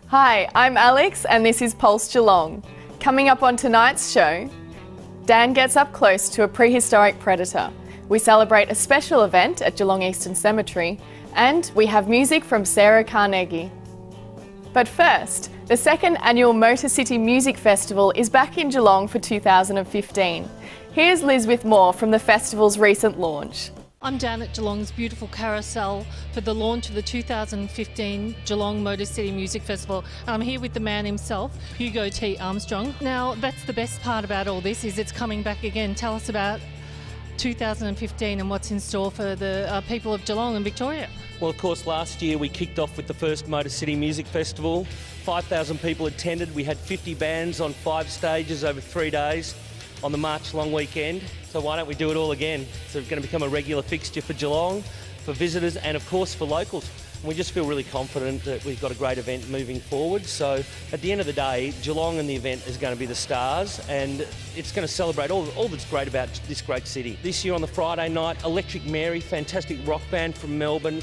Hi, I'm Alex and this is Pulse Geelong. Coming up on tonight's show, Dan gets up close to a prehistoric predator. We celebrate a special event at Geelong Eastern Cemetery and we have music from Sarah Carnegie. But first, the second annual Motor City Music Festival is back in Geelong for 2015. Here's Liz with more from the festival's recent launch. I'm down at Geelong's beautiful carousel for the launch of the 2015 Geelong Motor City Music Festival. I'm here with the man himself, Hugo T. Armstrong. Now, that's the best part about all this, is it's coming back again. Tell us about 2015 and what's in store for the people of Geelong and Victoria. Well, of course, last year we kicked off with the first Motor City Music Festival. 5,000 people attended. We had 50 bands on 5 stages over 3 days on the March long weekend. So why don't we do it all again? So it's going to become a regular fixture for Geelong, for visitors and of course for locals. And we just feel really confident that we've got a great event moving forward. So at the end of the day, Geelong and the event is going to be the stars and it's going to celebrate all that's great about this great city. This year on the Friday night, Electric Mary, fantastic rock band from Melbourne.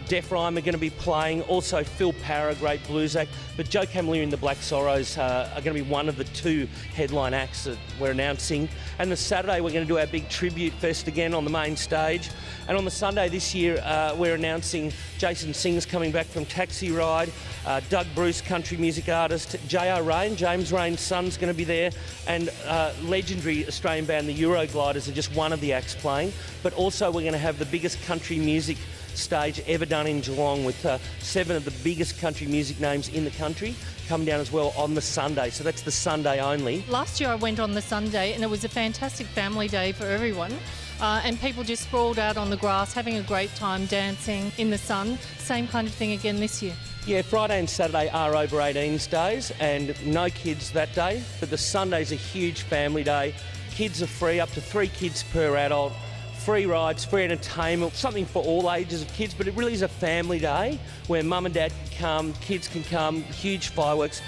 Def Rhyme are going to be playing, also Phil Parra, great blues act, but Joe Camilleri and the Black Sorrows are going to be one of the 2 headline acts that we're announcing. And the Saturday we're going to do our big tribute fest again on the main stage. And on the Sunday this year we're announcing Jason Singh's coming back from Taxi Ride, Doug Bruce, country music artist, J.R. Rain, James Rain's son's going to be there, and legendary Australian band the Eurogliders are just one of the acts playing. But also we're going to have the biggest country music stage ever done in Geelong with 7 of the biggest country music names in the country come down as well on the Sunday. So that's the Sunday only. Last year I went on the Sunday and it was a fantastic family day for everyone. And people just sprawled out on the grass having a great time dancing in the sun. Same kind of thing again this year. Yeah, Friday and Saturday are over 18s days and no kids that day, but the Sunday's a huge family day. Kids are free, up to 3 kids per adult. Free rides, free entertainment, something for all ages of kids, but it really is a family day where mum and dad can come, kids can come, huge fireworks.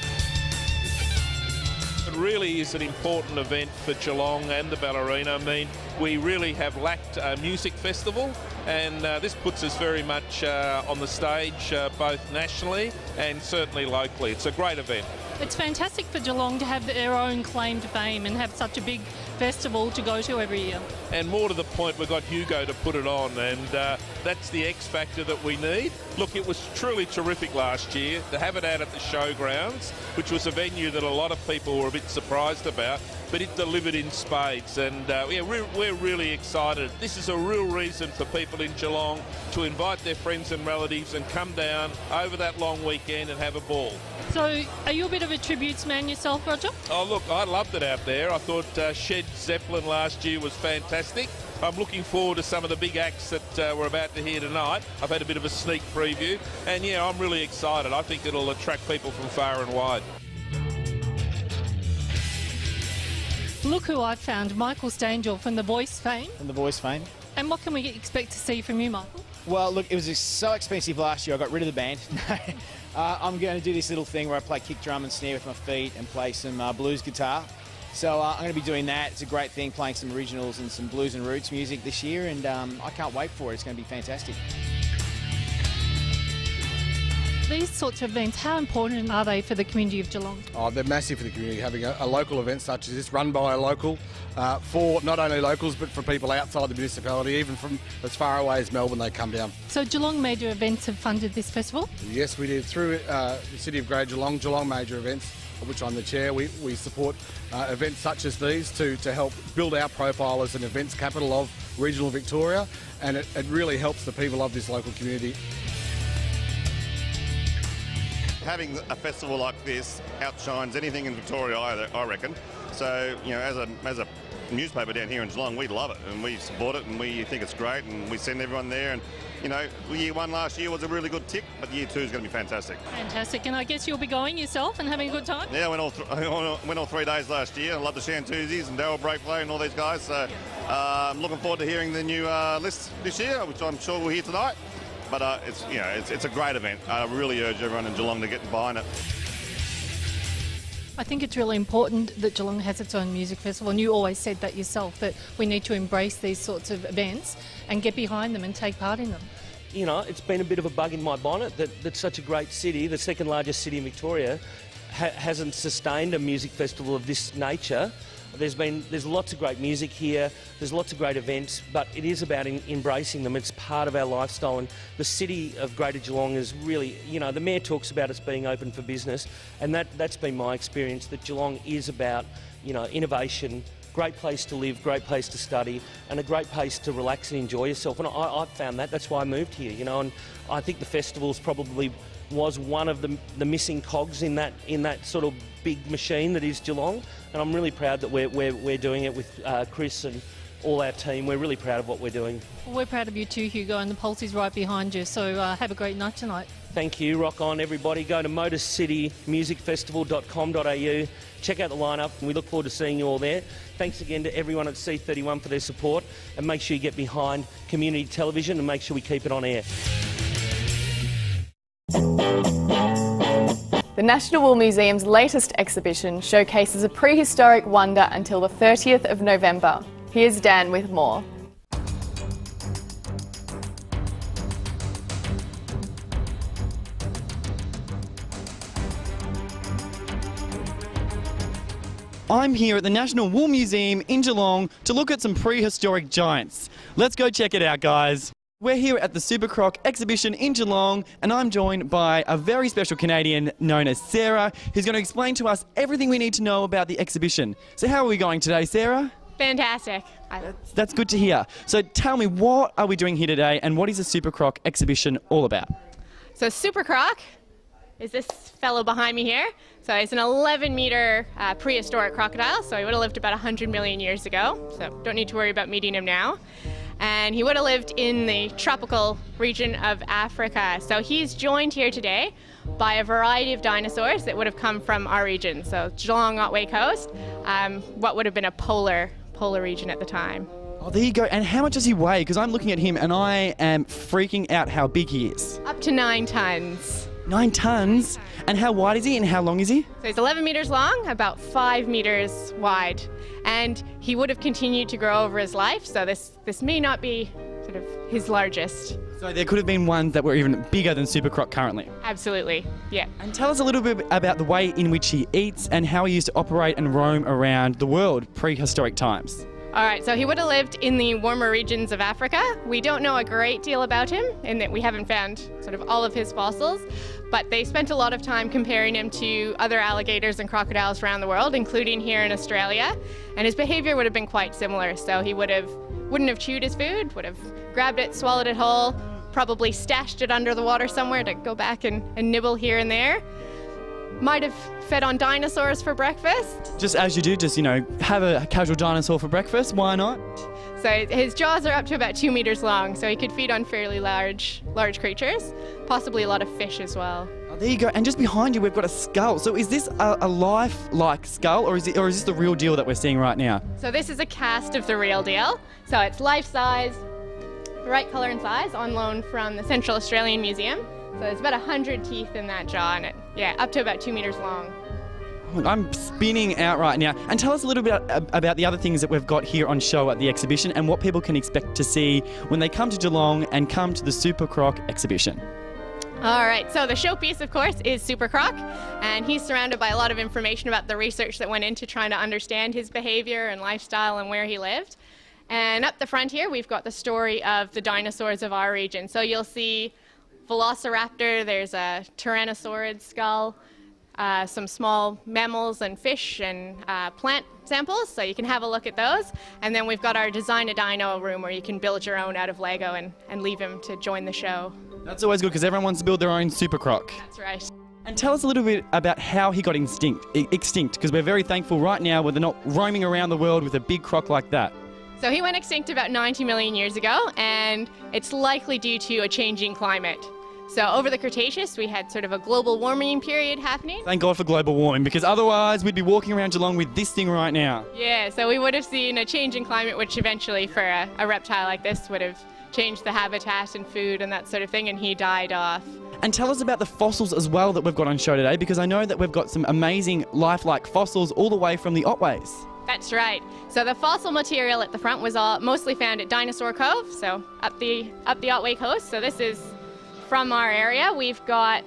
It really is an important event for Geelong and the Ballerina. I mean, we really have lacked a music festival and this puts us very much on the stage both nationally and certainly locally. It's a great event. It's fantastic for Geelong to have their own claim to fame and have such a big festival to go to every year. And more to the point, we've got Hugo to put it on and that's the X factor that we need. Look, it was truly terrific last year to have it out at the showgrounds, which was a venue that a lot of people were a bit surprised about, but it delivered in spades and yeah, we're really excited. This is a real reason for people in Geelong to invite their friends and relatives and come down over that long weekend and have a ball. So, are you a bit of a tributes man yourself, Roger? Oh look, I loved it out there. I thought Shed Zeppelin last year was fantastic. I'm looking forward to some of the big acts that we're about to hear tonight. I've had a bit of a sneak preview and yeah, I'm really excited. I think it'll attract people from far and wide. Look who I found, Michael Stangel from The Voice fame. From The Voice fame. And what can we expect to see from you, Michael? Well, look, it was so expensive last year, I got rid of the band. I'm going to do this little thing where I play kick drum and snare with my feet and play some blues guitar. So I'm going to be doing that. It's a great thing, playing some originals and some blues and roots music this year, and I can't wait for it. It's going to be fantastic. These sorts of events, how important are they for the community of Geelong? Oh, they're massive for the community, having a local event such as this, run by a local, for not only locals but for people outside the municipality, even from as far away as Melbourne, they come down. So Geelong Major Events have funded this festival? Yes, we did. Through the City of Grey Geelong Major Events, of which I'm the chair, we support events such as these to help build our profile as an events capital of regional Victoria, and it really helps the people of this local community. Having a festival like this outshines anything in Victoria, I reckon. So, you know, as a newspaper down here in Geelong, we love it and we support it and we think it's great and we send everyone there. And, you know, year 1 last year was a really good tick, but year 2 is going to be fantastic. Fantastic. And I guess you'll be going yourself and having a good time? Yeah, I went all 3 days last year. I love the Shantuzis and Daryl Breakplay and all these guys. So I'm looking forward to hearing the new list this year, which I'm sure we'll hear tonight. But it's a great event. I really urge everyone in Geelong to get behind it. I think it's really important that Geelong has its own music festival, and you always said that yourself, that we need to embrace these sorts of events and get behind them and take part in them. You know, it's been a bit of a bug in my bonnet that such a great city, the second largest city in Victoria, hasn't sustained a music festival of this nature. There's lots of great music here, there's lots of great events, but it is about embracing them. It's part of our lifestyle, and the city of Greater Geelong is really, you know, the Mayor talks about us being open for business, and that's been my experience, that Geelong is about, you know, innovation, great place to live, great place to study, and a great place to relax and enjoy yourself. And I've found that's why I moved here, you know, and I think the festival's probably was one of the missing cogs in that sort of big machine that is Geelong, and I'm really proud that we're doing it with Chris and all our team. We're really proud of what we're doing. Well, we're proud of you too, Hugo, and the Pulse is right behind you, so have a great night tonight. Thank you. Rock on, everybody. Go to motorcitymusicfestival.com.au. Check out the lineup, and we look forward to seeing you all there. Thanks again to everyone at C31 for their support, and make sure you get behind community television and make sure we keep it on air. The National Wool Museum's latest exhibition showcases a prehistoric wonder until the 30th of November. Here's Dan with more. I'm here at the National Wool Museum in Geelong to look at some prehistoric giants. Let's go check it out, guys. We're here at the SuperCroc exhibition in Geelong, and I'm joined by a very special Canadian known as Sarah, who's going to explain to us everything we need to know about the exhibition. So how are we going today, Sarah? Fantastic. That's good to hear. So tell me, what are we doing here today, and what is the SuperCroc exhibition all about? So SuperCroc is this fellow behind me here. So he's an 11-meter prehistoric crocodile, so he would have lived about 100 million years ago, so don't need to worry about meeting him now. And he would have lived in the tropical region of Africa. So he's joined here today by a variety of dinosaurs that would have come from our region. So Geelong, Otway Coast, what would have been a polar region at the time. Oh, there you go. And how much does he weigh? Because I'm looking at him and I am freaking out how big he is. Up to 9 tons. 9 tons? And how wide is he and how long is he? So he's 11 meters long, about 5 meters wide. And he would have continued to grow over his life, so this may not be sort of his largest. So there could have been ones that were even bigger than SuperCroc currently. Absolutely, yeah. And tell us a little bit about the way in which he eats and how he used to operate and roam around the world prehistoric times. All right, so he would have lived in the warmer regions of Africa. We don't know a great deal about him in that we haven't found sort of all of his fossils, but they spent a lot of time comparing him to other alligators and crocodiles around the world, including here in Australia, and his behavior would have been quite similar. So he wouldn't have chewed his food, would have grabbed it, swallowed it whole, probably stashed it under the water somewhere to go back and nibble here and there. Might have fed on dinosaurs for breakfast. Just as you do, have a casual dinosaur for breakfast, why not? So his jaws are up to about 2 meters long, so he could feed on fairly large creatures, possibly a lot of fish as well. Oh, there you go, and just behind you we've got a skull. So is this a life-like skull, or is this the real deal that we're seeing right now? So this is a cast of the real deal. So it's life-size, the right colour and size, on loan from the Central Australian Museum. So there's about 100 teeth in that jaw, and up to about 2 meters long. I'm spinning out right now. And tell us a little bit about the other things that we've got here on show at the exhibition and what people can expect to see when they come to Geelong and come to the SuperCroc exhibition. All right, so the showpiece, of course, is SuperCroc, and he's surrounded by a lot of information about the research that went into trying to understand his behavior and lifestyle and where he lived. And up the front here, we've got the story of the dinosaurs of our region. So you'll see Velociraptor, there's a Tyrannosaurid skull, some small mammals and fish and plant samples, so you can have a look at those. And then we've got our Design a Dino room where you can build your own out of Lego and leave him to join the show. That's always good because everyone wants to build their own SuperCroc. That's right. And tell us a little bit about how he got extinct, because we're very thankful right now where they're not roaming around the world with a big croc like that. So he went extinct about 90 million years ago, and it's likely due to a changing climate. So over the Cretaceous, we had sort of a global warming period happening. Thank God for global warming, because otherwise we'd be walking around Geelong with this thing right now. Yeah, so we would have seen a change in climate, which eventually for a reptile like this would have changed the habitat and food and that sort of thing, and he died off. And tell us about the fossils as well that we've got on show today, because I know that we've got some amazing lifelike fossils all the way from the Otways. That's right. So the fossil material at the front was all mostly found at Dinosaur Cove, so up the Otway coast. So this is from our area. We've got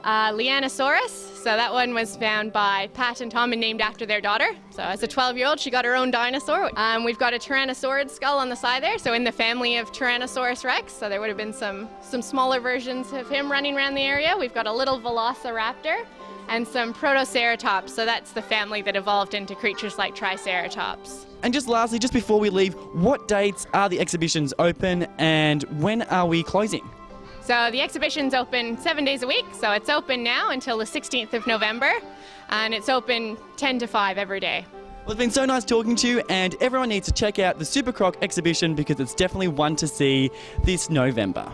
Lianosaurus. So that one was found by Pat and Tom and named after their daughter. So as a 12-year-old, she got her own dinosaur. We've got a Tyrannosaurid skull on the side there, so in the family of Tyrannosaurus rex. So there would have been some smaller versions of him running around the area. We've got a little Velociraptor and some Protoceratops. So that's the family that evolved into creatures like Triceratops. And just lastly, just before we leave, what dates are the exhibitions open and when are we closing? So the exhibition's open 7 days a week, so it's open now until the 16th of November, and it's open 10 to 5 every day. Well, it's been so nice talking to you, and everyone needs to check out the SuperCroc exhibition because it's definitely one to see this November.